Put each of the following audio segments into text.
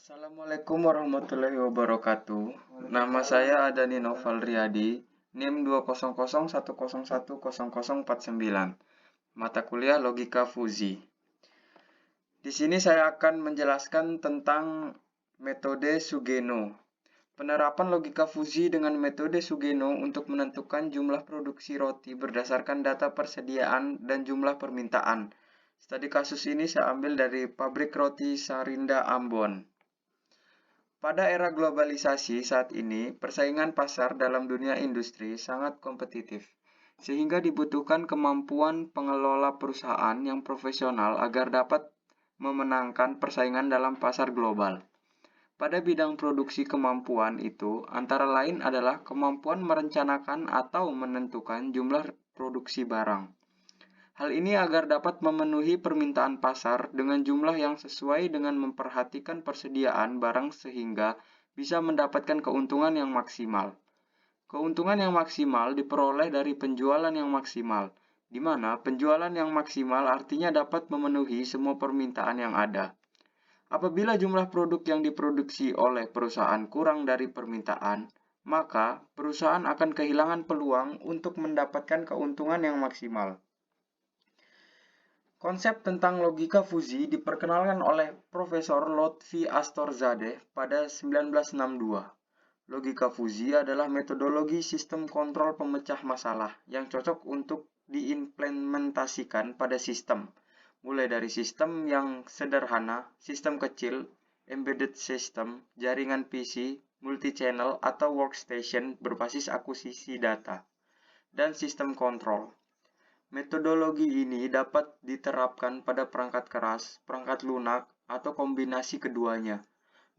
Assalamualaikum warahmatullahi wabarakatuh. Nama saya Adani Noval Riyadi, NIM 20010110049. Mata kuliah Logika Fuzi. Di sini saya akan menjelaskan tentang metode Sugeno. Penerapan logika fuzi dengan metode Sugeno untuk menentukan jumlah produksi roti berdasarkan data persediaan dan jumlah permintaan. Studi kasus ini saya ambil dari pabrik roti Sarinda Ambon. Pada era globalisasi saat ini, persaingan pasar dalam dunia industri sangat kompetitif, sehingga dibutuhkan kemampuan pengelola perusahaan yang profesional agar dapat memenangkan persaingan dalam pasar global. Pada bidang produksi kemampuan itu, antara lain adalah kemampuan merencanakan atau menentukan jumlah produksi barang. Hal ini agar dapat memenuhi permintaan pasar dengan jumlah yang sesuai dengan memperhatikan persediaan barang sehingga bisa mendapatkan keuntungan yang maksimal. Keuntungan yang maksimal diperoleh dari penjualan yang maksimal, di mana penjualan yang maksimal artinya dapat memenuhi semua permintaan yang ada. Apabila jumlah produk yang diproduksi oleh perusahaan kurang dari permintaan, maka perusahaan akan kehilangan peluang untuk mendapatkan keuntungan yang maksimal. Konsep tentang logika fuzi diperkenalkan oleh Profesor Lotfi Astorzadeh pada 1962. Logika fuzi adalah metodologi sistem kontrol pemecah masalah yang cocok untuk diimplementasikan pada sistem, mulai dari sistem yang sederhana, sistem kecil, embedded system, jaringan PC, multi-channel atau workstation berbasis akuisisi data, dan sistem kontrol. Metodologi ini dapat diterapkan pada perangkat keras, perangkat lunak, atau kombinasi keduanya.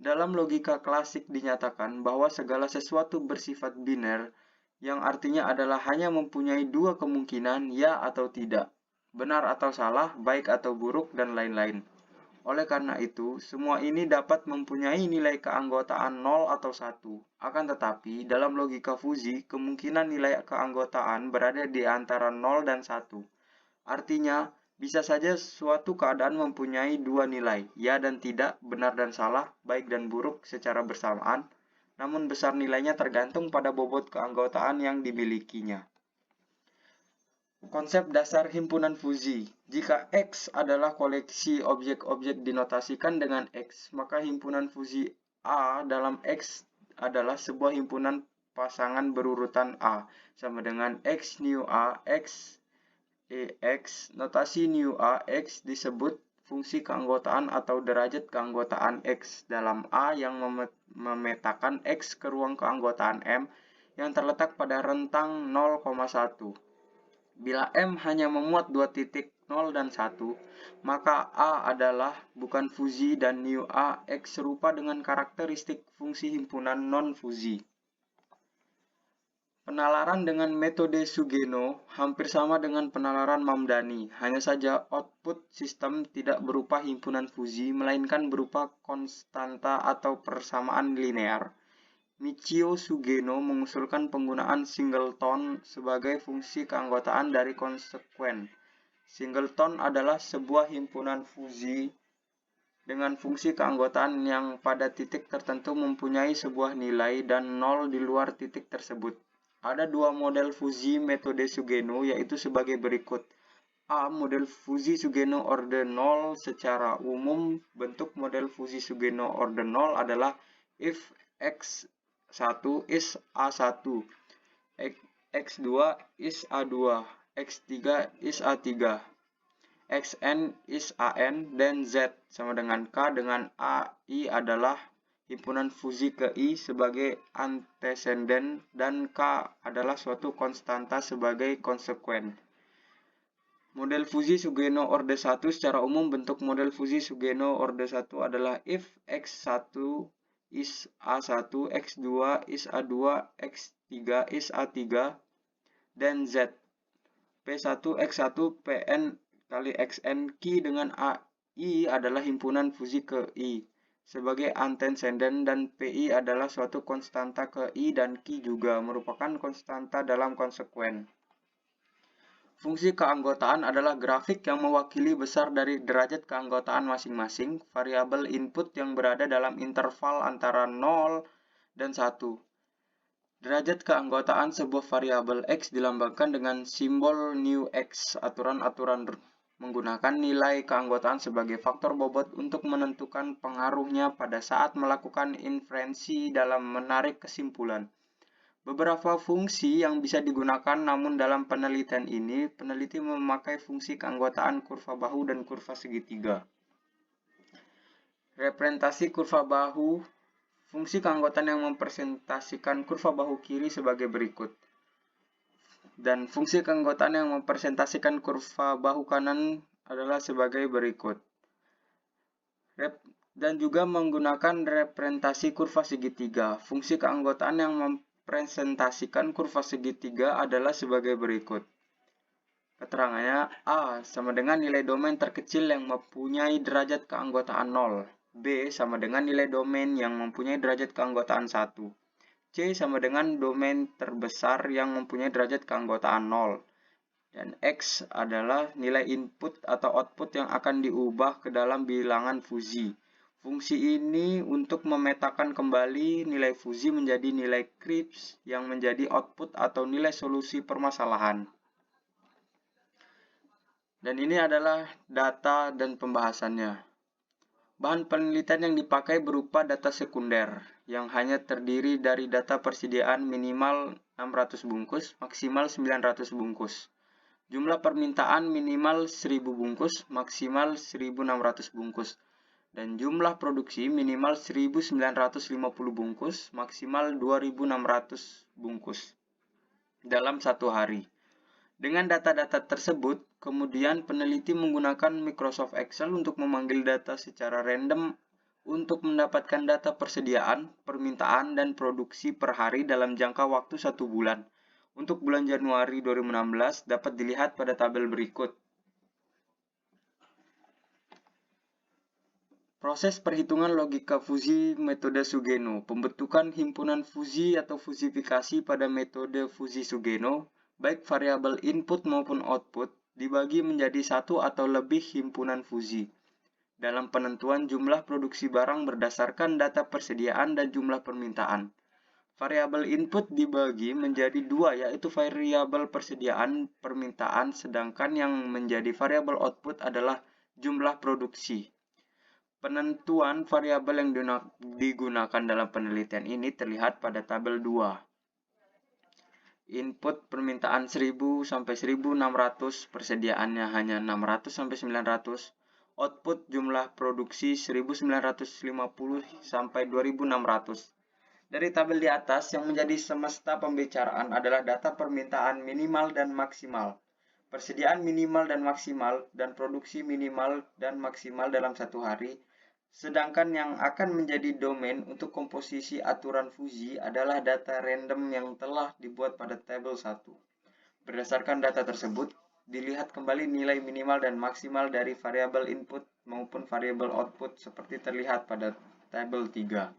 Dalam logika klasik dinyatakan bahwa segala sesuatu bersifat biner, yang artinya adalah hanya mempunyai dua kemungkinan, ya atau tidak, benar atau salah, baik atau buruk, dan lain-lain. Oleh karena itu, semua ini dapat mempunyai nilai keanggotaan 0 atau 1. Akan tetapi, dalam logika fuzi, kemungkinan nilai keanggotaan berada di antara 0 dan 1. Artinya, bisa saja suatu keadaan mempunyai dua nilai, ya dan tidak, benar dan salah, baik dan buruk secara bersamaan, namun besar nilainya tergantung pada bobot keanggotaan yang dimilikinya. Konsep dasar himpunan fuzi. Jika X adalah koleksi objek-objek dinotasikan dengan X, maka himpunan fuzi A dalam X adalah sebuah himpunan pasangan berurutan A, sama dengan X new A, X, EX. Notasi new A, X disebut fungsi keanggotaan atau derajat keanggotaan X dalam A yang memetakan X ke ruang keanggotaan M yang terletak pada rentang 0,1. Bila M hanya memuat dua titik 0 dan 1, maka A adalah bukan fuzi dan new A, X serupa dengan karakteristik fungsi himpunan non-fuzi. Penalaran dengan metode Sugeno hampir sama dengan penalaran Mamdani, hanya saja output sistem tidak berupa himpunan fuzi, melainkan berupa konstanta atau persamaan linear. Michio Sugeno mengusulkan penggunaan singleton sebagai fungsi keanggotaan dari konsekuen. Singleton adalah sebuah himpunan fuzi dengan fungsi keanggotaan yang pada titik tertentu mempunyai sebuah nilai dan 0 di luar titik tersebut. Ada dua model fuzi metode Sugeno, yaitu sebagai berikut. A. Model fuzi Sugeno orde 0. Secara umum, bentuk model fuzi Sugeno orde 0 adalah if X1 is A1, X2 is A2, X3 is A3, Xn is An, dan Z sama dengan K dengan AI adalah himpunan fuzi ke I sebagai antesenden dan K adalah suatu konstanta sebagai konsekuen. Model fuzi Sugeno orde 1 secara umum bentuk model fuzi Sugeno orde 1 adalah if X1 is A1, X2 is A2, X3 is A3, dan Z. P1X1 Pn kali Xn Q dengan AI adalah himpunan fuzi ke I sebagai antesenden dan Pi adalah suatu konstanta ke I dan Q juga merupakan konstanta dalam konsekuen. Fungsi keanggotaan adalah grafik yang mewakili besar dari derajat keanggotaan masing-masing variabel input yang berada dalam interval antara 0 dan 1. Derajat keanggotaan sebuah variabel X dilambangkan dengan simbol new X. Aturan-aturan menggunakan nilai keanggotaan sebagai faktor bobot untuk menentukan pengaruhnya pada saat melakukan inferensi dalam menarik kesimpulan. Beberapa fungsi yang bisa digunakan, namun dalam penelitian ini, peneliti memakai fungsi keanggotaan kurva bahu dan kurva segitiga. Representasi kurva bahu. Fungsi keanggotaan yang mempresentasikan kurva bahu kiri sebagai berikut. Dan fungsi keanggotaan yang mempresentasikan kurva bahu kanan adalah sebagai berikut. Dan juga menggunakan representasi kurva segitiga. Fungsi keanggotaan yang presentasikan kurva segitiga adalah sebagai berikut. Keterangannya, A sama dengan nilai domain terkecil yang mempunyai derajat keanggotaan 0. B sama dengan nilai domain yang mempunyai derajat keanggotaan 1. C sama dengan domain terbesar yang mempunyai derajat keanggotaan 0. Dan X adalah nilai input atau output yang akan diubah ke dalam bilangan fuzi. Fungsi ini untuk memetakan kembali nilai fuzi menjadi nilai Kripke yang menjadi output atau nilai solusi permasalahan. Dan ini adalah data dan pembahasannya. Bahan penelitian yang dipakai berupa data sekunder yang hanya terdiri dari data persediaan minimal 600 bungkus, maksimal 900 bungkus. Jumlah permintaan minimal 1000 bungkus, maksimal 1600 bungkus. Dan jumlah produksi minimal 1950 bungkus, maksimal 2600 bungkus dalam satu hari. Dengan data-data tersebut, kemudian peneliti menggunakan Microsoft Excel untuk memanggil data secara random untuk mendapatkan data persediaan, permintaan, dan produksi per hari dalam jangka waktu 1 bulan. Untuk bulan Januari 2016 dapat dilihat pada tabel berikut. Proses perhitungan logika fuzi metode Sugeno. Pembentukan himpunan fuzi atau fusifikasi pada metode fuzi Sugeno, baik variabel input maupun output, dibagi menjadi satu atau lebih himpunan fuzi. Dalam penentuan jumlah produksi barang berdasarkan data persediaan dan jumlah permintaan. Variabel input dibagi menjadi dua, yaitu variabel persediaan permintaan, sedangkan yang menjadi variabel output adalah jumlah produksi. Penentuan variabel yang digunakan dalam penelitian ini terlihat pada tabel 2. Input permintaan 1000 sampai 1600, persediaannya hanya 600 sampai 900. Output jumlah produksi 1950 sampai 2600. Dari tabel di atas, yang menjadi semesta pembicaraan adalah data permintaan minimal dan maksimal, persediaan minimal dan maksimal, dan produksi minimal dan maksimal dalam satu hari. Sedangkan yang akan menjadi domain untuk komposisi aturan fuzi adalah data random yang telah dibuat pada tabel 1. Berdasarkan data tersebut, dilihat kembali nilai minimal dan maksimal dari variabel input maupun variabel output seperti terlihat pada tabel 3.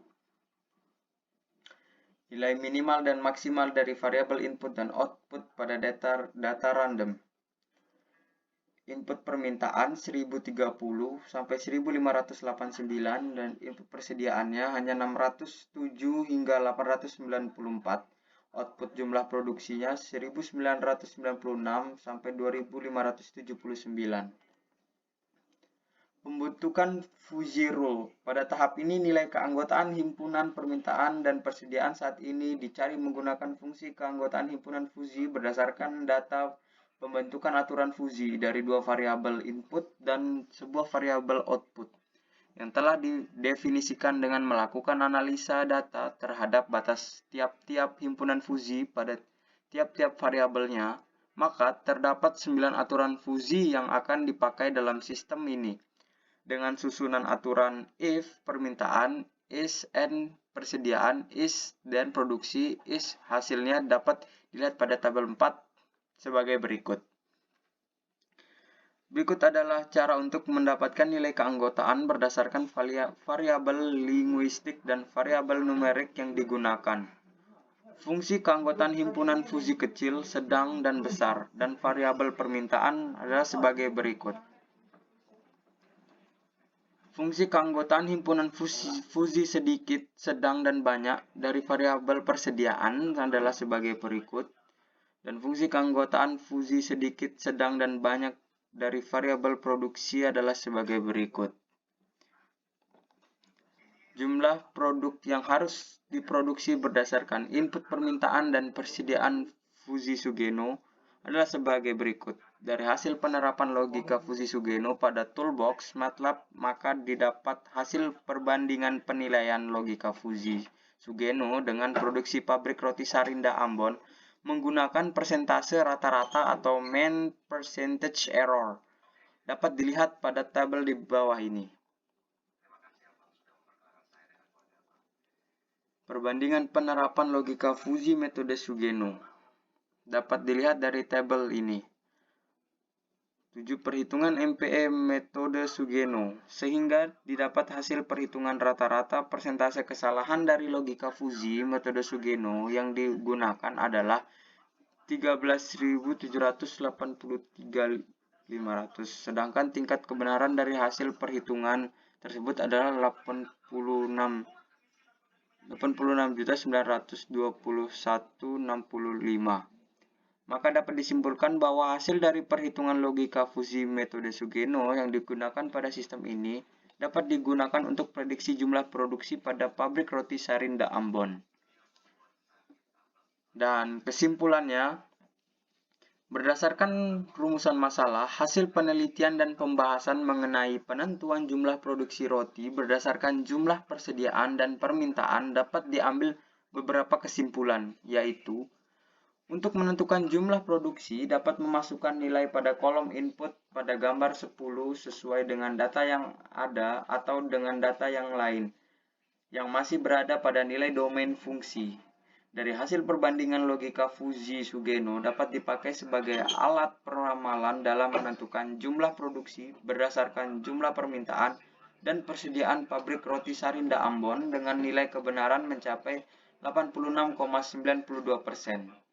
Nilai minimal dan maksimal dari variabel input dan output pada data random. Input permintaan 1030 sampai 1589 dan input persediaannya hanya 607 hingga 894. Output jumlah produksinya 1996 sampai 2579. Pembentukan fuzi rule. Pada tahap ini nilai keanggotaan himpunan permintaan dan persediaan saat ini dicari menggunakan fungsi keanggotaan himpunan fuzi berdasarkan data pembentukan aturan fuzi dari dua variabel input dan sebuah variabel output yang telah didefinisikan dengan melakukan analisa data terhadap batas tiap-tiap himpunan fuzi pada tiap-tiap variabelnya. Maka terdapat 9 aturan fuzi yang akan dipakai dalam sistem ini dengan susunan aturan if permintaan, is and persediaan, is dan produksi, is. Hasilnya dapat dilihat pada tabel 4 sebagai berikut. Berikut adalah cara untuk mendapatkan nilai keanggotaan berdasarkan variabel linguistik dan variabel numerik yang digunakan. Fungsi keanggotaan himpunan fuzi kecil, sedang, dan besar, dan variabel permintaan adalah sebagai berikut. Fungsi keanggotaan himpunan fuzi sedikit, sedang, dan banyak dari variabel persediaan adalah sebagai berikut. Dan fungsi keanggotaan fuzi sedikit, sedang, dan banyak dari variabel produksi adalah sebagai berikut. Jumlah produk yang harus diproduksi berdasarkan input permintaan dan persediaan fuzi Sugeno adalah sebagai berikut. Dari hasil penerapan logika fuzi Sugeno pada toolbox MATLAB, maka didapat hasil perbandingan penilaian logika fuzi Sugeno dengan produksi pabrik roti Sarinda Ambon menggunakan persentase rata-rata atau mean percentage error. Dapat dilihat pada tabel di bawah ini. Perbandingan penerapan logika fuzi metode Sugeno dapat dilihat dari tabel ini. 7 perhitungan MPE metode Sugeno, sehingga didapat hasil perhitungan rata-rata persentase kesalahan dari logika fuzi metode Sugeno yang digunakan adalah 13.783.500, sedangkan tingkat kebenaran dari hasil perhitungan tersebut adalah 86.921.65. Maka dapat disimpulkan bahwa hasil dari perhitungan logika fuzi metode Sugeno yang digunakan pada sistem ini dapat digunakan untuk prediksi jumlah produksi pada pabrik roti Sarinda Ambon. Dan kesimpulannya, berdasarkan rumusan masalah, hasil penelitian dan pembahasan mengenai penentuan jumlah produksi roti berdasarkan jumlah persediaan dan permintaan dapat diambil beberapa kesimpulan, yaitu untuk menentukan jumlah produksi dapat memasukkan nilai pada kolom input pada gambar 10 sesuai dengan data yang ada atau dengan data yang lain yang masih berada pada nilai domain fungsi. Dari hasil perbandingan logika fuzi Sugeno dapat dipakai sebagai alat peramalan dalam menentukan jumlah produksi berdasarkan jumlah permintaan dan persediaan pabrik roti Sarinda Ambon dengan nilai kebenaran mencapai 86,92%.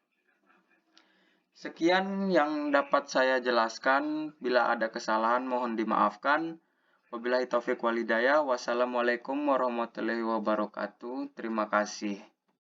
Sekian yang dapat saya jelaskan. Bila ada kesalahan mohon dimaafkan. Wabillahi taufiq walhidayah. Wassalamualaikum warahmatullahi wabarakatuh. Terima kasih.